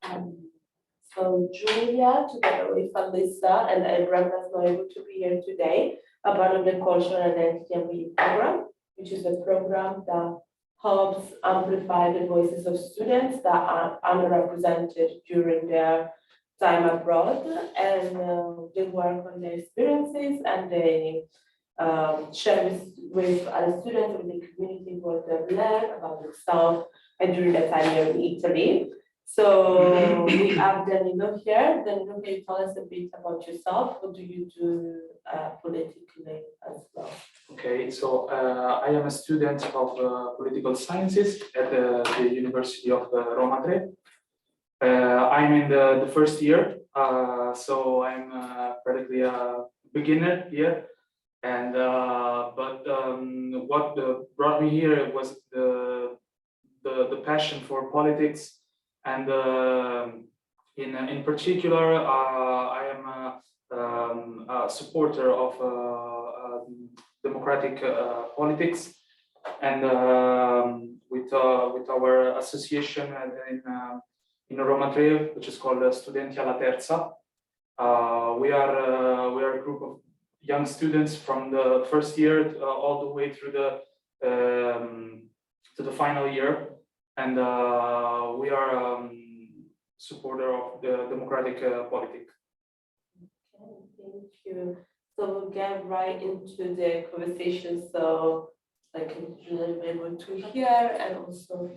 Um, so Julia, together with Alyssa and Abraham, that's not able to be here today, are part of the Cultural Identity and Read program, which is a program that helps amplify the voices of students that are underrepresented during their time abroad, and they work on their experiences and they share with other students, with the community, what they've learned about themselves and during their time here in Italy. So we have Danilo here. Danilo, can you tell us a bit about yourself? What do you do politically as well? Okay, so I am a student of political sciences at the University of Roma 3. I'm in the first year, so I'm practically a beginner here. And what brought me here was the passion for politics, and in particular, I am a supporter of democratic politics, and with our association in Roma 3, which is called Studenti alla Terza. We are a group of young students from the first year all the way through to the final year, and we are supporter of the democratic politics. Okay, thank you. So we'll get right into the conversation. So I can be able to hear and also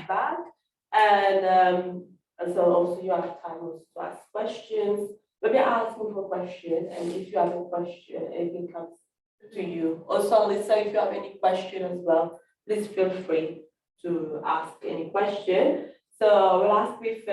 back. And so also you have time also to ask questions. Maybe ask me for questions, and if you have a question, anything comes to you. Also, Alyssa, if you have any question as well, please feel free to ask any question. So we'll ask with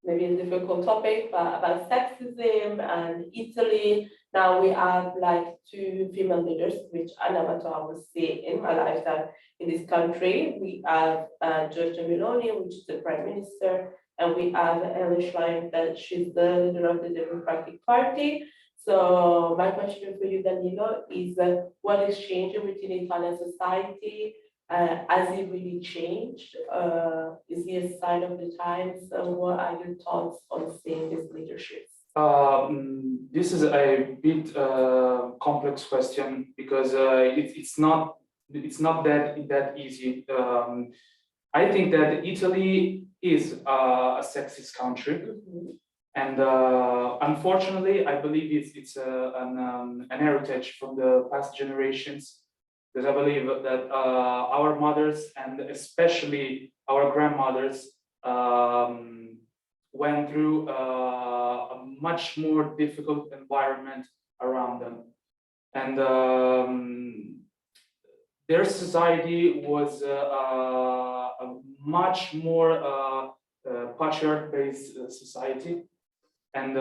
maybe a difficult topic, but about sexism and Italy. Now we have like two female leaders, which I never thought I would see in my lifetime in this country. We have Giorgia Meloni, which is the Prime Minister, and we have Ellen Schlein, that she's the leader of the Democratic Party. So my question for you, Danilo, is what is changing within Italian society? Has it really changed? Is it a sign of the times? What are your thoughts on seeing these leaderships? This is a bit complex question, because it's not that easy. I think that Italy is a sexist country, and unfortunately, I believe it's an heritage from the past generations. Because I believe that our mothers, and especially our grandmothers, went through a much more difficult environment around them, and their society was a much more patriarch-based society, and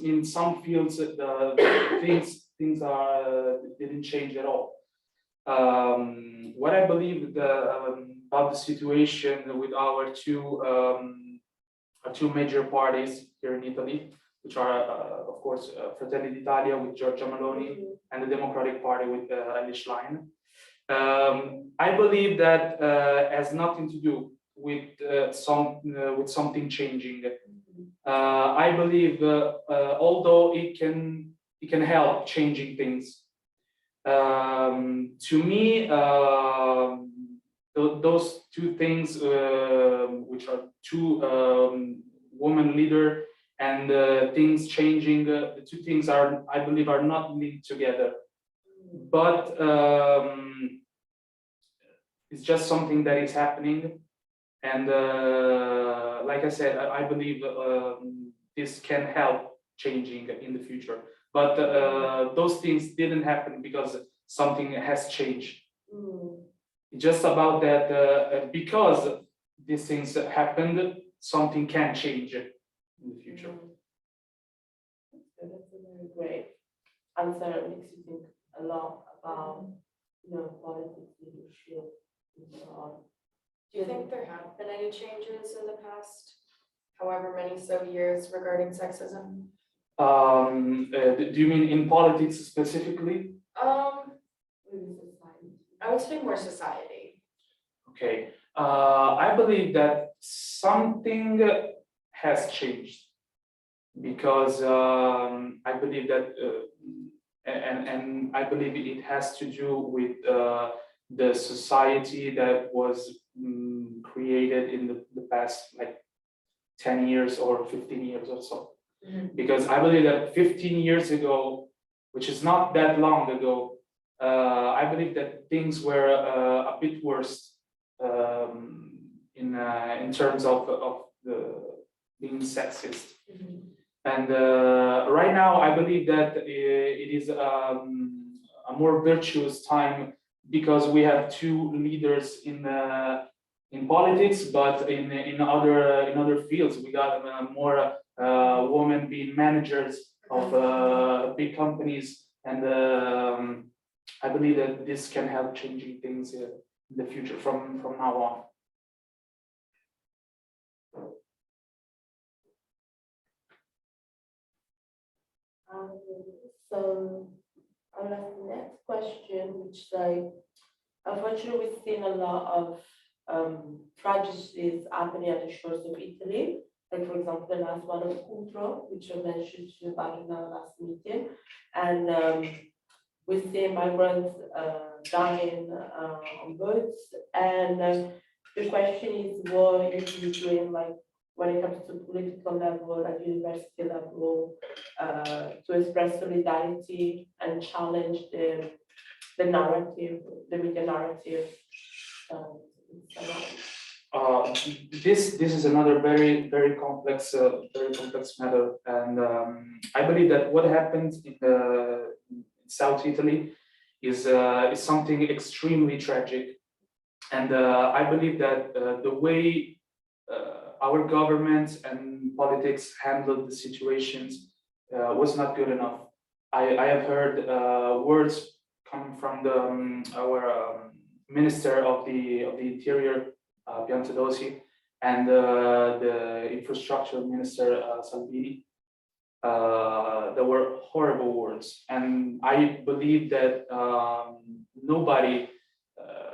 in some fields things didn't change at all. What I believe about the situation with our two major parties here in Italy, which are of course Fratelli d'Italia with Giorgia Meloni and the Democratic Party with Ellen Schlein. I believe that has nothing to do with something changing. I believe although it can help changing things. To me, those two things, which are two women leader and things changing, the two things I believe are not linked together, but it's just something that is happening, and like I said, I believe this can help changing in the future. But those things didn't happen because something has changed. It's just about that because these things happened, something can change in the future. That's a very great answer. It makes you think a lot about politics, leadership, and so on. Do you think there have been any changes in the past, however many years, regarding sexism? Do you mean in politics specifically? I would say more society. Okay, I believe that something has changed because I believe that, and I believe it has to do with the society that was created in the past like 10 years or 15 years or so. Because I believe that 15 years ago, which is not that long ago, I believe that things were a bit worse in terms of the being sexist. And right now, I believe that it is a more virtuous time because we have two leaders in politics, but in other fields, we got more women being managers of big companies, and I believe that this can help changing things in the future from now on. So I'll ask the next question, which like, unfortunately, we've seen a lot of tragedies happening at the shores of Italy. Like, for example, the last one of Cutro, which I mentioned to you back in our last meeting. And we see migrants dying on boats. And the question is, what is you doing, like, when it comes to political level, at university level, to express solidarity and challenge the narrative, the media narrative. This is another very complex matter, and I believe that what happened in South Italy is something extremely tragic, and I believe that the way our government and politics handled the situations was not good enough. I have heard words coming from our Minister of the Interior, Piantedosi, and the Infrastructure Minister, Salvini. There were horrible words, and I believe that nobody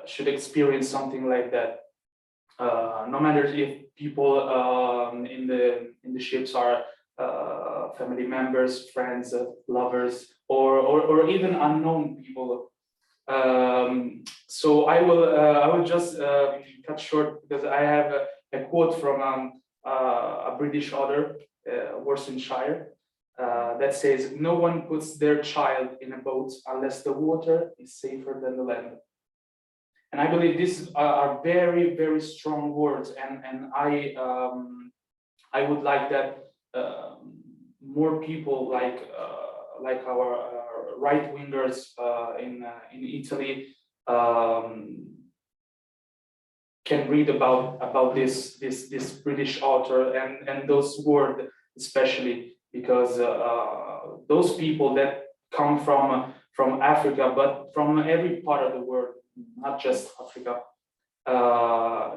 should experience something like that. No matter if people in the ships are family members, friends, lovers, or even unknown people. So I will just cut short because I have a quote from a British author, Worcestershire, that says, "No one puts their child in a boat unless the water is safer than the land." And I believe these are very strong words, and I would like that more people like our right wingers in Italy can read about this British author and those words, especially because those people that come from Africa, but from every part of the world, not just Africa,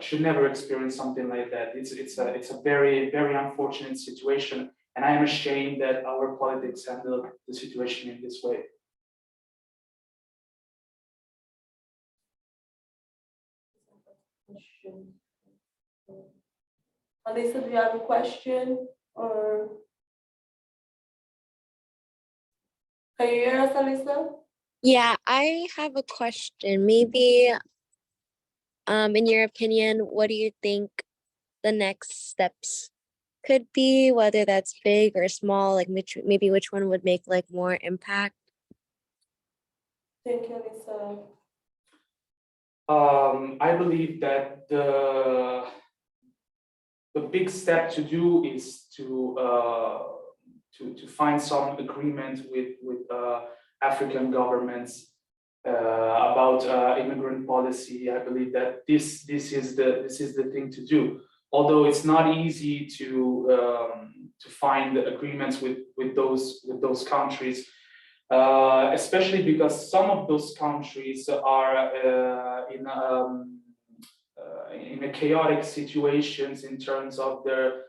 should never experience something like that. It's a very unfortunate situation, and I am ashamed that our politics handle the situation in this way. Alisa, do you have a question, or can you hear us, Alisa? Yeah, I have a question. Maybe, in your opinion, what do you think the next steps could be, whether that's big or small, like maybe which one would make like more impact? Thank you, Alisa. I believe that the big step to do is to find some agreement with African governments about immigrant policy. I believe that this is the thing to do. Although it's not easy to find agreements with those countries, especially because some of those countries are in a chaotic situations in terms of their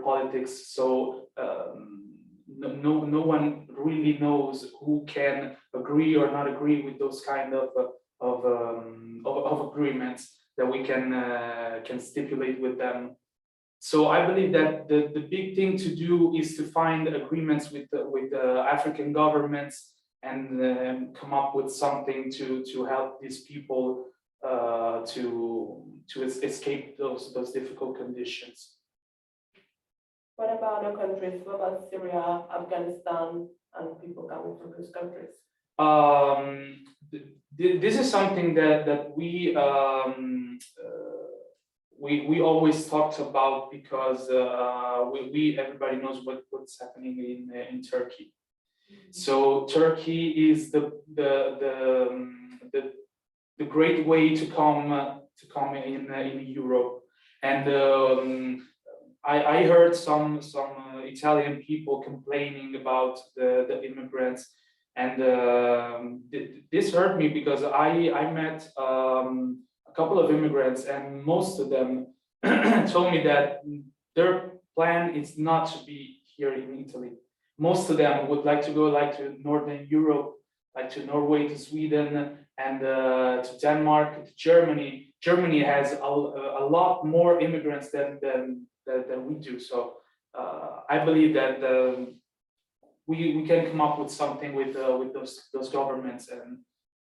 politics. So no one really knows who can agree or not agree with those kind of of agreements that we can stipulate with them. So I believe that the big thing to do is to find agreements with African governments and come up with something to help these people to escape those difficult conditions. What about other countries? What about Syria, Afghanistan, and people coming from those countries? This is something that we always talked about because everybody knows what's happening in Turkey. So Turkey is the great way to come in Europe, and I heard some Italian people complaining about the immigrants, and this hurt me because I met a couple of immigrants, and most of them told me that their plan is not to be here in Italy. Most of them would like to go to Northern Europe, like to Norway, to Sweden, and to Denmark, to Germany. Germany has a lot more immigrants than we do. So I believe that we can come up with something with those governments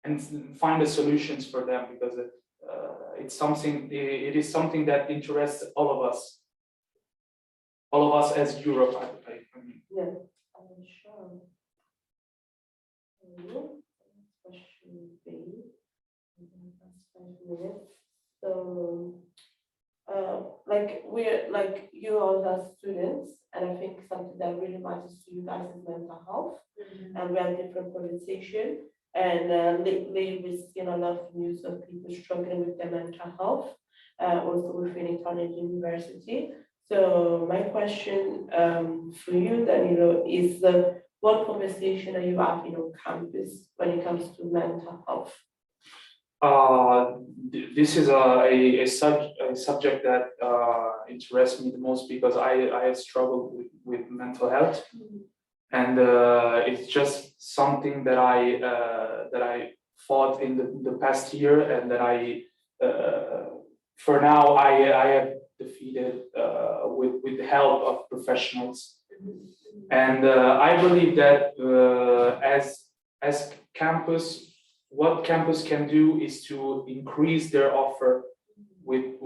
and find the solutions for them, because it is something that interests all of us as Europe. I mean. Yeah, I'm sure. Question B. That's 5 minutes. So, like you all are students, and I think something that really matters to you guys is mental health, and we have different conversation. And lately we've seen a lot of news of people struggling with their mental health, also within Italian university. So my question for you, Danilo, is what conversation are you having on campus when it comes to mental health? This is a subject that interests me the most, because I have struggled with mental health, and it's just something that I fought in the past year, and that I for now I have defeated with the help of professionals. And I believe that as campus, what campus can do is to increase their offer with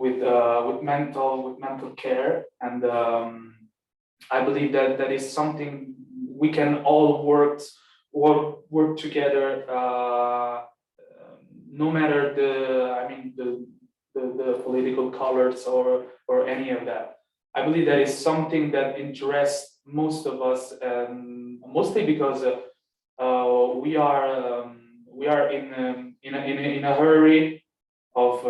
mental care, and I believe that is something we can all work together, no matter the political colors or any of that. I believe that is something that interests most of us, and mostly because we are in a hurry of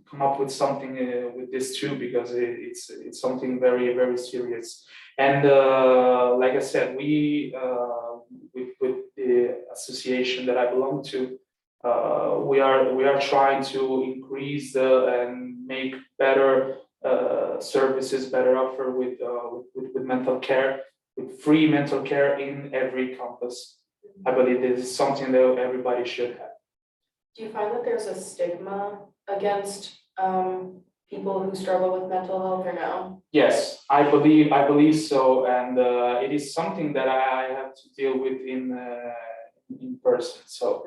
come up with something with this too, because it's something very, very serious. And like I said, we with the association that I belong to, we are trying to increase and make better services, better offer with mental care, with free mental care in every campus. I believe this is something that everybody should have. Do you find that there's a stigma against people who struggle with mental health, or no? Yes, I believe so, and it is something that I have to deal with in person. So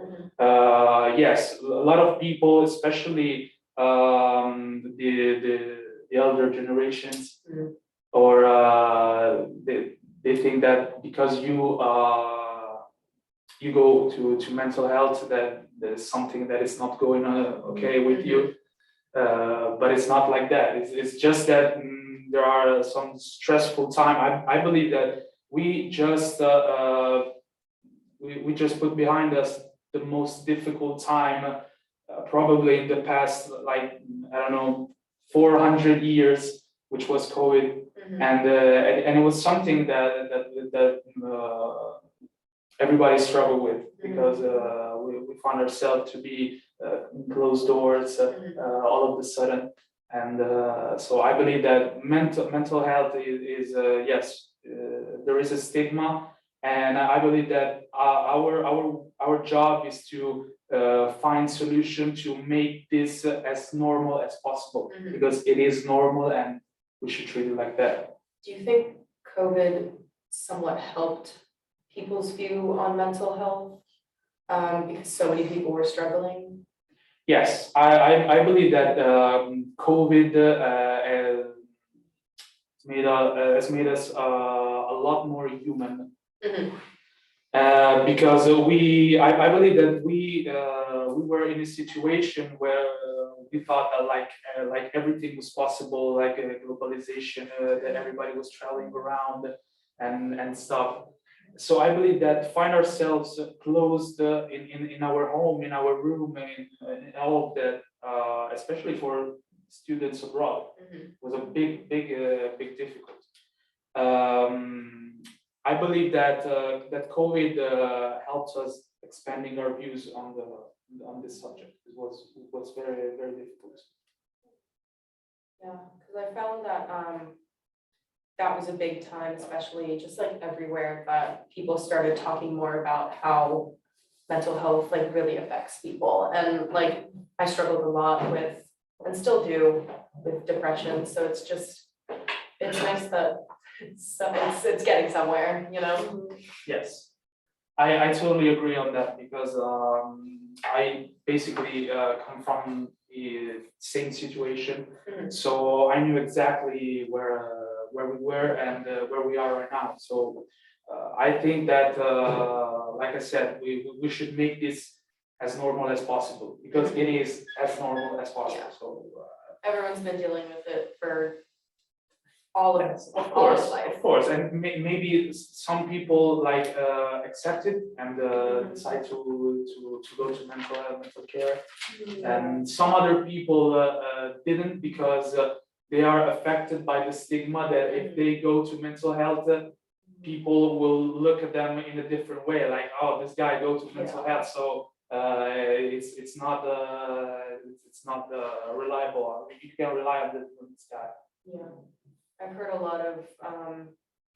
yes, a lot of people, especially the elder generations, or they think that because you go to mental health, that there's something that is not going on okay with you, but it's not like that. It's just that there are some stressful time. I believe that we just we just put behind us the most difficult time probably in the past, like, I don't know, 400 years, which was COVID, and it was something that everybody struggled with, because we found ourselves to be in closed doors all of a sudden, and so I believe that mental health is yes, there is a stigma, and I believe that our job is to find solution to make this as normal as possible, Mhm. because it is normal and we should treat it like that. Do you think COVID somewhat helped people's view on mental health? Because so many people were struggling. Yes, I believe that COVID has made us a lot more human. Mhm. Because I believe that we were in a situation where we thought that like everything was possible, like globalization, that everybody was traveling around and stuff. So I believe that find ourselves closed in our home, in our room, in all of that, especially for students abroad, Mhm. was a big difficulty. I believe that that COVID helps us expanding our views on this subject. It was very difficult. Yeah, because I found that that was a big time, especially just like everywhere, that people started talking more about how mental health like really affects people. And like I struggled a lot with, and still do, with depression. So it's nice that it's getting somewhere, you know? Yes, I totally agree on that, because I basically come from the same situation, Mhm. so I knew exactly where we were and where we are right now. So I think that, like I said, we should make this as normal as possible, because it is as normal as possible. Yeah. So Everyone's been dealing with it for all of yes, of all of course, life. of course, and maybe some people like accept it and decide to go to mental care, and some other people didn't, because they are affected by the stigma that if they go to mental health, people will look at them in a different way, like, oh, this guy goes to mental health, so it's not reliable. I mean, you can rely on this guy. Yeah, I've heard a lot of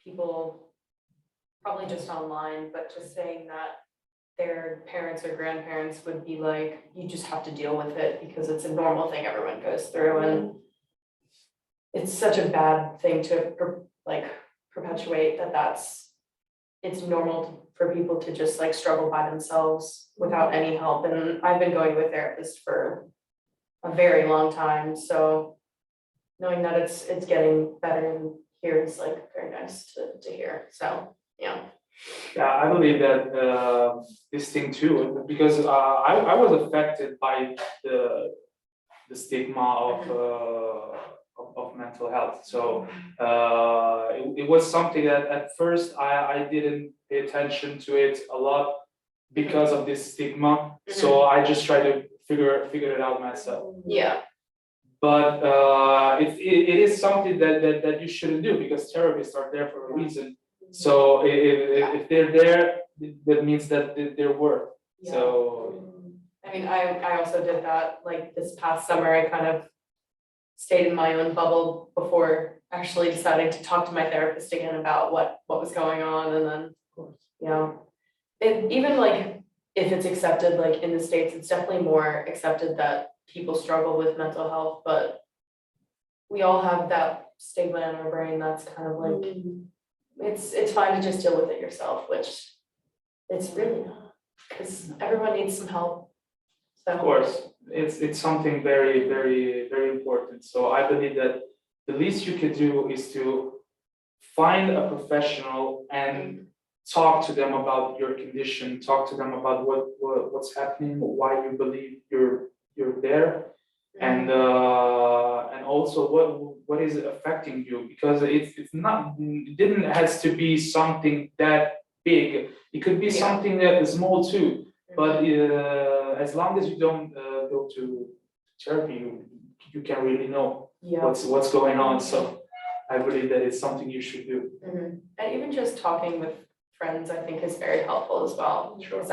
people, probably just online, but just saying that their parents or grandparents would be like, you just have to deal with it because it's a normal thing everyone goes through, and it's such a bad thing to like perpetuate it's normal for people to just like struggle by themselves without any help. And I've been going to a therapist for a very long time, so knowing that it's getting better in here is like very nice to hear. So yeah. Yeah, I believe that this thing too, because I was affected by the stigma of mental health. So it was something that at first I didn't pay attention to it a lot because of this stigma. So I just tried to figure it out myself. Yeah. But it is something that you shouldn't do, because therapists are there for a reason. So if they're there, that means that they're worth. Yeah. So I mean, I also did that, like this past summer, I kind of stayed in my own bubble before actually deciding to talk to my therapist again about what was going on. And then, you know, even like if it's accepted, like in the States, it's definitely more accepted that people struggle with mental health, but we all have that stigma in our brain that's kind of like, it's fine to just deal with it yourself, which it's really not, because everyone needs some help. So. of course, it's something very important. So I believe that the least you could do is to find a professional and talk to them about your condition, talk to them about what's happening, why you believe you're there, and also what is affecting you, because it's not, it didn't has to be something that big. It could be something that is small too, but as long as you don't go to therapy, you can really know what's going on. So I believe that it's something you should do. And even just talking with friends, I think, is very helpful as well. Sure. Because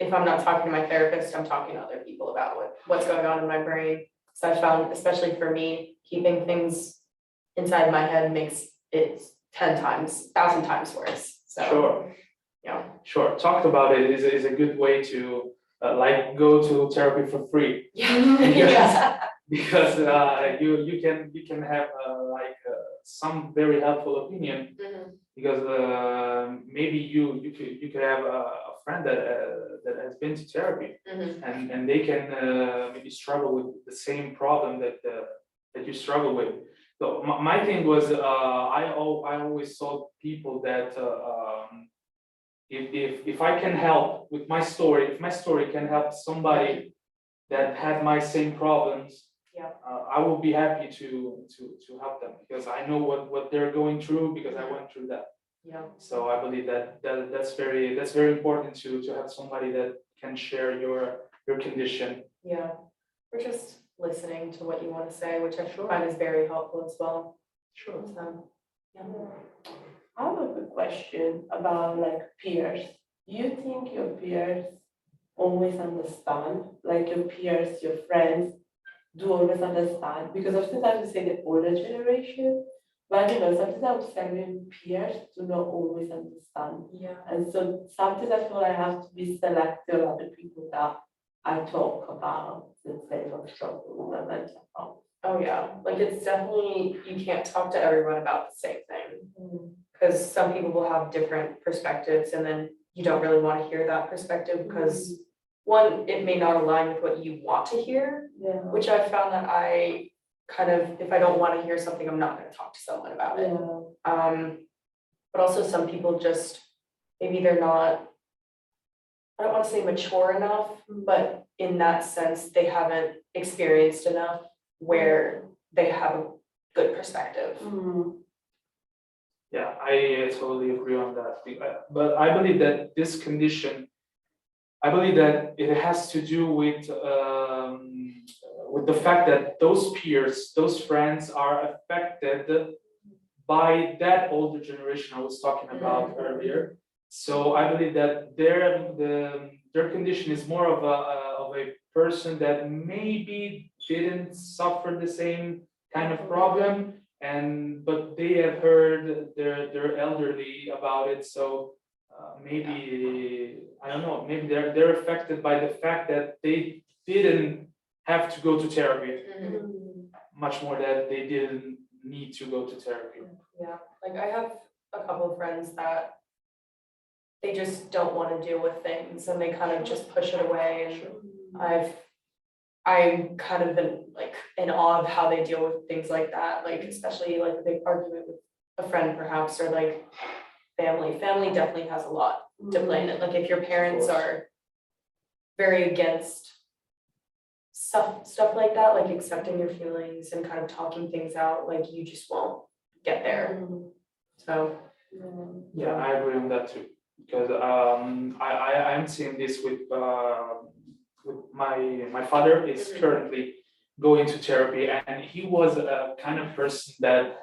if I'm not talking to my therapist, I'm talking to other people about what's going on in my brain. So I found, especially for me, keeping things inside my head makes it 1,000 times worse. So Sure. yeah. Sure. Talked about it is a good way to like go to therapy for free. Yeah. Because you can have like some very helpful opinion, Mhm. because maybe you could have a friend that has been to therapy, Mhm. and they can maybe struggle with the same problem that you struggle with. So my thing was I always saw people that if I can help with my story, if my story can help somebody that had my same problems, Yeah. I will be happy to help them, because I know what they're going through, because I went through that. Yeah. So I believe that's very important to have somebody that can share your condition. Yeah. Or just listening to what you want to say, which I Sure. find is very helpful as well. Sure. So, yeah. I have a good question about like peers. Do you think your peers always understand? Like your peers, your friends do always understand? Because sometimes we say the older generation, but you know, sometimes I would say even peers do not always understand. Yeah. And so sometimes I feel I have to be selective about the people that I talk about instead of struggle with my mental health. Oh, yeah. Like it's definitely, you can't talk to everyone about the same thing. Mm. Because some people will have different perspectives and then you don't really want to hear that perspective because one, it may not align with what you want to hear, Yeah. which I found that I kind of, if I don't want to hear something, I'm not going to talk to someone about it. Yeah. But also some people just, maybe they're not, I don't want to say mature enough, but in that sense, they haven't experienced enough where they have a good perspective. Mm. Yeah, I totally agree on that. But I believe that this condition, I believe that it has to do with the fact that those peers, those friends are affected by that older generation I was talking about earlier. So I believe that their condition is more of a person that maybe didn't suffer the same kind of problem, but they have heard their elderly about it. So maybe I don't know. Maybe they're affected by the fact that they didn't have to go to therapy, much more that they didn't need to go to therapy. Yeah, like I have a couple of friends that they just don't want to deal with things and they kind of just push it away. And I'm kind of in awe of how they deal with things like that, like especially like a big argument with a friend perhaps, or like family. Family definitely has a lot to play in it. Like if your parents are very against stuff like that, like accepting your feelings and kind of talking things out, like you just won't get there. So Yeah, I agree on that too, because I'm seeing this with my father is currently going to therapy, and he was a kind of person that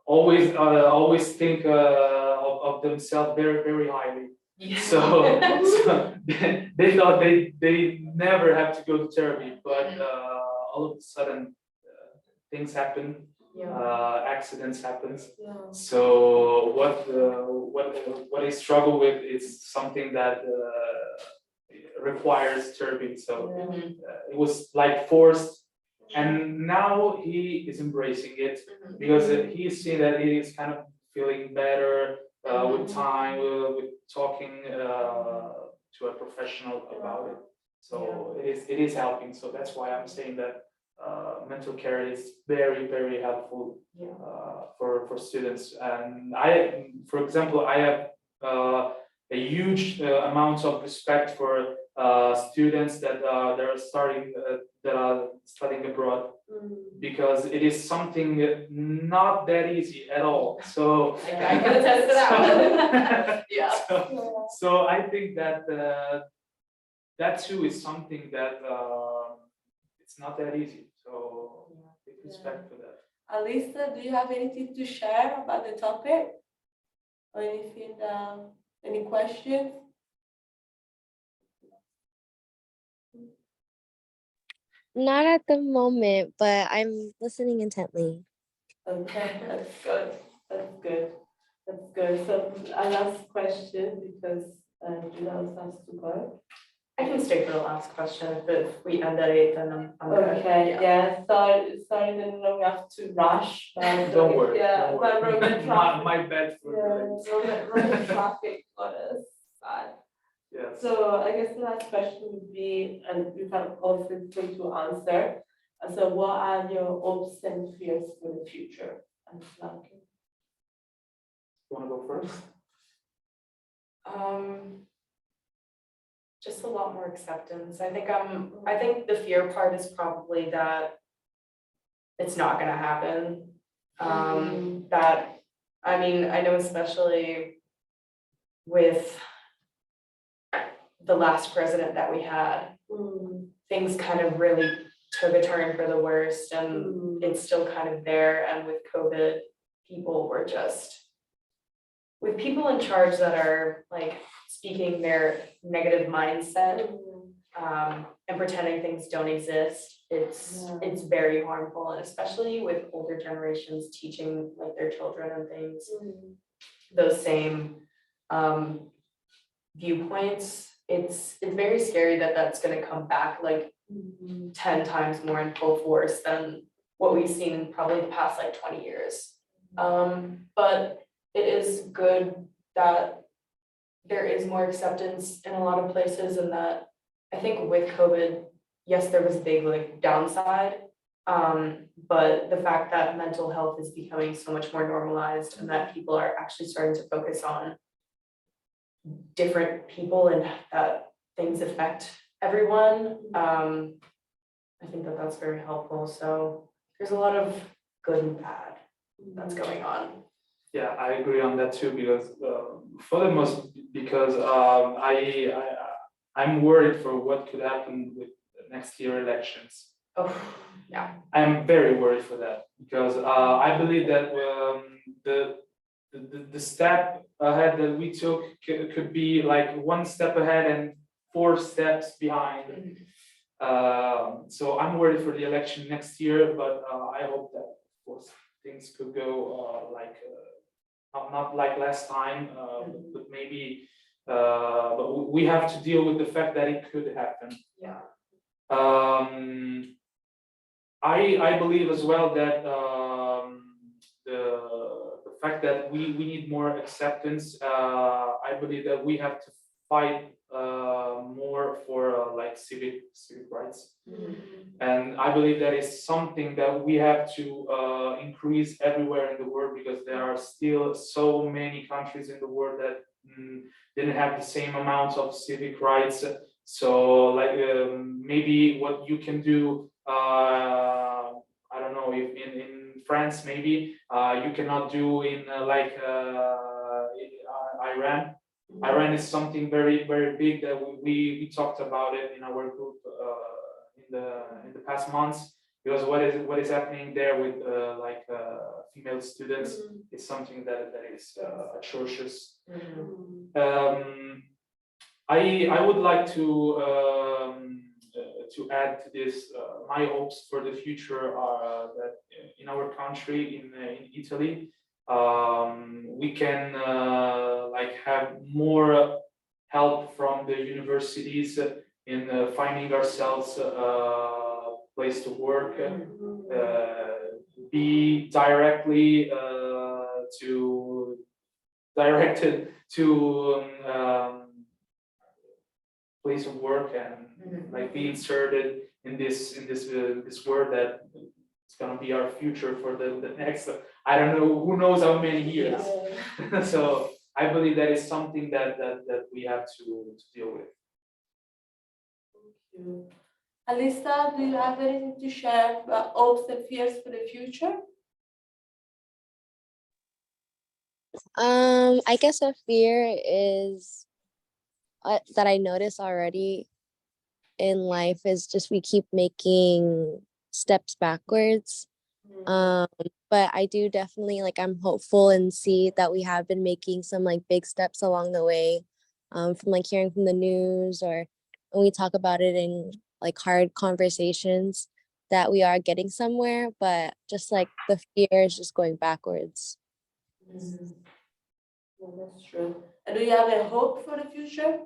always think of themselves very highly. So they thought they never have to go to therapy, but all of a sudden things happen, accidents happens. So what I struggle with is something that requires therapy. So it was like forced, and now he is embracing it, because he's seeing that he is kind of feeling better with time, with talking to a professional about it. So it is helping. So that's why I'm saying that mental care is very helpful for students. And for example, I have a huge amount of respect for students that are studying abroad, because it is something not that easy at all. So I can attest to that. Yeah. So I think that that too is something that it's not that easy. So big respect for that. Alisa, do you have anything to share about the topic? Or anything, any questions? Not at the moment, but I'm listening intently. Okay, that's good. That's good. That's good. So a last question, because Do those has to go? I can stay for the last question. If we end at 8, then I'm good. Okay, Yeah. yeah, sorry, then we have to rush. But Don't worry. Yeah, don't but worry. Roman my, traffic. my bad for Yeah, Roman traffic got us bad. Yes. So I guess the last question would be, and you can all feel free to answer. So what are your hopes and fears for the future? And like, You want to go first? Just a lot more acceptance. I think the fear part is probably that it's not gonna happen. That, I mean, I know especially with the last president that we had, things kind of really took a turn for the worst, and it's still kind of there. And with COVID, people were just, with people in charge that are like speaking their negative mindset, and pretending things don't exist, it's very harmful, and especially with older generations teaching like their children and things, those same viewpoints. It's very scary that that's going to come back like 10 times more in full force than what we've seen in probably the past like 20 years. But it is good that there is more acceptance in a lot of places, and that I think with COVID, yes, there was a big like downside, but the fact that mental health is becoming so much more normalized, and that people are actually starting to focus on different people and that things affect everyone, I think that that's very helpful. So there's a lot of good and bad that's going on. Yeah, I agree on that too, because for the most, because I'm worried for what could happen with the next year elections. Oh, yeah. I'm very worried for that, because I believe that the step ahead that we took could be like one step ahead and 4 steps behind. So I'm worried for the election next year, but I hope that, of course, things could go not like last time, but maybe, but we have to deal with the fact that it could happen. Yeah. I believe as well that the fact that we need more acceptance. I believe that we have to fight more for like civic rights. And I believe that is something that we have to increase everywhere in the world, because there are still so many countries in the world that didn't have the same amount of civic rights. So like maybe what you can do, I don't know, if in France maybe you cannot do in Iran. Iran is something very, very big that we talked about it in our group in the past months, because what is happening there with female students is something that is atrocious. I would like to add to this. My hopes for the future are that in our country, in Italy, we can have more help from the universities in finding ourselves a place to work, be directed to place of work, and like be inserted in this world that it's gonna be our future for the next, I don't know, who knows how many years. So I believe that is something that we have to deal with. Thank you. Alisa, do you have anything to share about hopes and fears for the future? I guess a fear is that I notice already in life is just we keep making steps backwards. But I do definitely, like, I'm hopeful and see that we have been making some like big steps along the way, from like hearing from the news, or when we talk about it in like hard conversations, that we are getting somewhere, but just like the fear is just going backwards. Yeah, that's true. And do you have a hope for the future?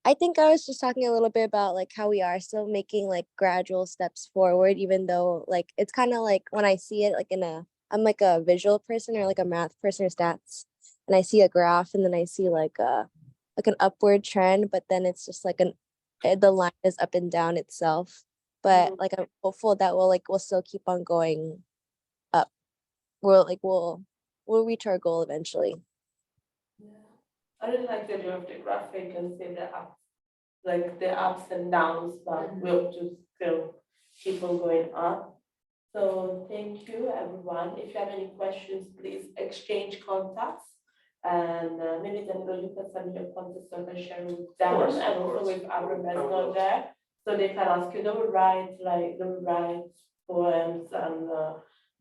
I think I was just talking a little bit about like how we are still making like gradual steps forward, even though like it's kind of like when I see it like I'm like a visual person or like a math person or stats, and I see a graph and then I see like an upward trend, but then it's just like the line is up and down itself. But like I'm hopeful that we'll still keep on going up. We'll reach our goal eventually. Yeah. I really like the idea of the graphic and see the ups, like the ups and downs, but we have to still keep on going up. So thank you, everyone. If you have any questions, please exchange contacts. And maybe then you can send your contacts over share with them course, and of also course. with our I would mentor love to. there. So they can ask you, they will write poems and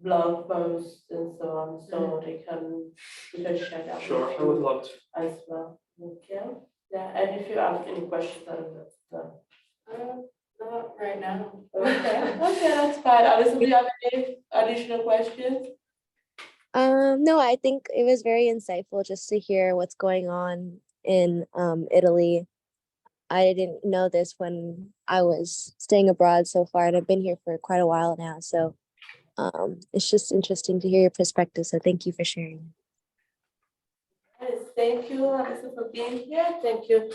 blog posts and so on. So you can share that Sure, with I would you love to. as well. Okay. Yeah, and if you have any questions, I don't know. Not right now. Okay, okay, that's fine. Alison, do you have any additional questions? No, I think it was very insightful just to hear what's going on in Italy. I didn't know this when I was staying abroad so far, and I've been here for quite a while now. So it's just interesting to hear your perspective. So thank you for sharing. Yes, thank you, Alison, for being here. Thank you